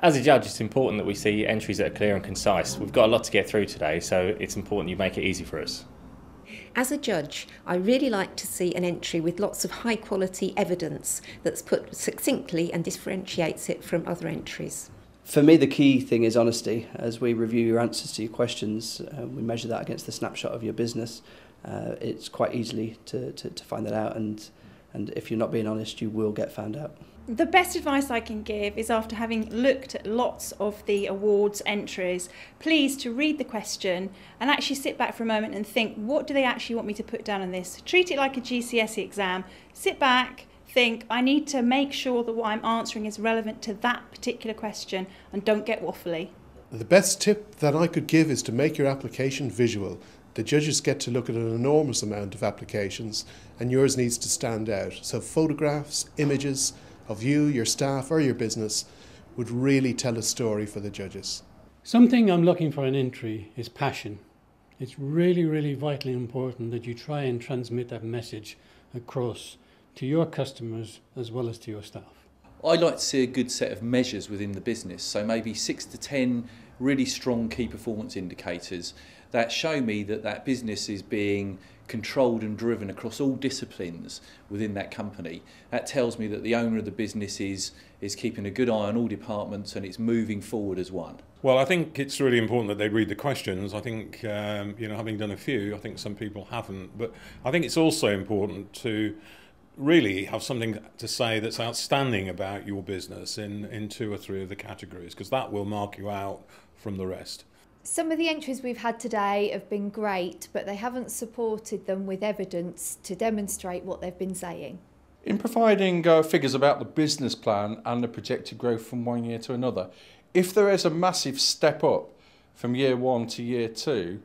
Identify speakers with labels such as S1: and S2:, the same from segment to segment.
S1: As a judge, it's important that we see entries that are clear and concise. We've got a lot to get through today, so it's important you make it easy for us.
S2: As a judge, I really like to see an entry with lots of high quality evidence that's put succinctly and differentiates it from other entries.
S3: For me, the key thing is honesty. As we review your answers to your questions, we measure that against the snapshot of your business. It's quite easily to find that out, and if you're not being honest, you will get found out.
S4: The best advice I can give is, after having looked at lots of the awards entries, please to read the question and actually sit back for a moment and think, what do they actually want me to put down on this? Treat it like a GCSE exam. Sit back, think, I need to make sure that what I'm answering is relevant to that particular question, and don't get waffly.
S5: The best tip that I could give is to make your application visual. The judges get to look at an enormous amount of applications, and yours needs to stand out. So photographs, images of you, your staff or your business would really tell a story for the judges.
S6: Something I'm looking for in entry is passion. It's really, really vitally important that you try and transmit that message across to your customers as well as to your staff.
S7: I like to see a good set of measures within the business, so maybe 6 to 10 really strong key performance indicators that show me that that business is being controlled and driven across all disciplines within that company. That tells me that the owner of the business is keeping a good eye on all departments and it's moving forward as one.
S8: Well, I think it's really important that they read the questions. I think, having done a few, I think some people haven't, but I think it's also important to really have something to say that's outstanding about your business in 2 or 3 of the categories, because that will mark you out from the rest.
S9: Some of the entries we've had today have been great, but they haven't supported them with evidence to demonstrate what they've been saying.
S10: In providing figures about the business plan and the projected growth from one year to another, if there is a massive step up from year 1 to year 2,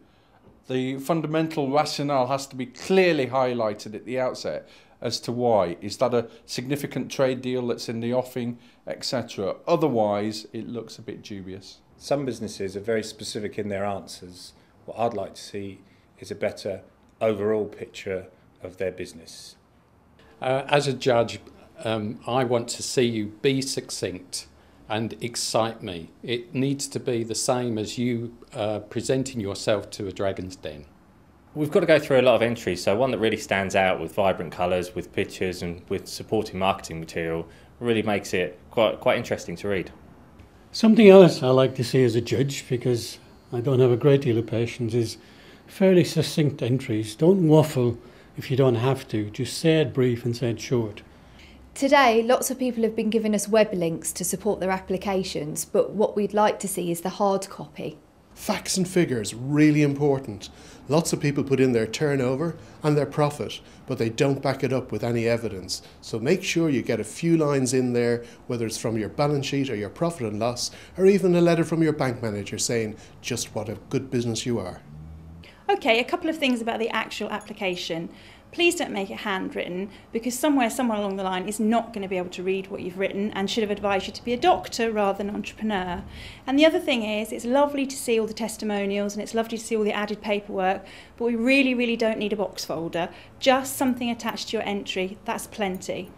S10: the fundamental rationale has to be clearly highlighted at the outset as to why. Is that a significant trade deal that's in the offing, etc.? Otherwise, it looks a bit dubious.
S11: Some businesses are very specific in their answers. What I'd like to see is a better overall picture of their business.
S12: As a judge, I want to see you be succinct and excite me. It needs to be the same as you presenting yourself to a dragon's den.
S1: We've got to go through a lot of entries, so one that really stands out with vibrant colours, with pictures and with supporting marketing material really makes it quite interesting to read.
S6: Something else I like to see as a judge, because I don't have a great deal of patience, is fairly succinct entries. Don't waffle if you don't have to. Just say it brief and say it short.
S9: Today, lots of people have been giving us web links to support their applications, but what we'd like to see is the hard copy.
S5: Facts and figures, really important. Lots of people put in their turnover and their profit, but they don't back it up with any evidence. So make sure you get a few lines in there, whether it's from your balance sheet or your profit and loss, or even a letter from your bank manager saying just what a good business you are.
S4: Okay, a couple of things about the actual application. Please don't make it handwritten, because someone along the line is not going to be able to read what you've written and should have advised you to be a doctor rather than an entrepreneur. And the other thing is, it's lovely to see all the testimonials and it's lovely to see all the added paperwork, but we really, really don't need a box folder. Just something attached to your entry, that's plenty.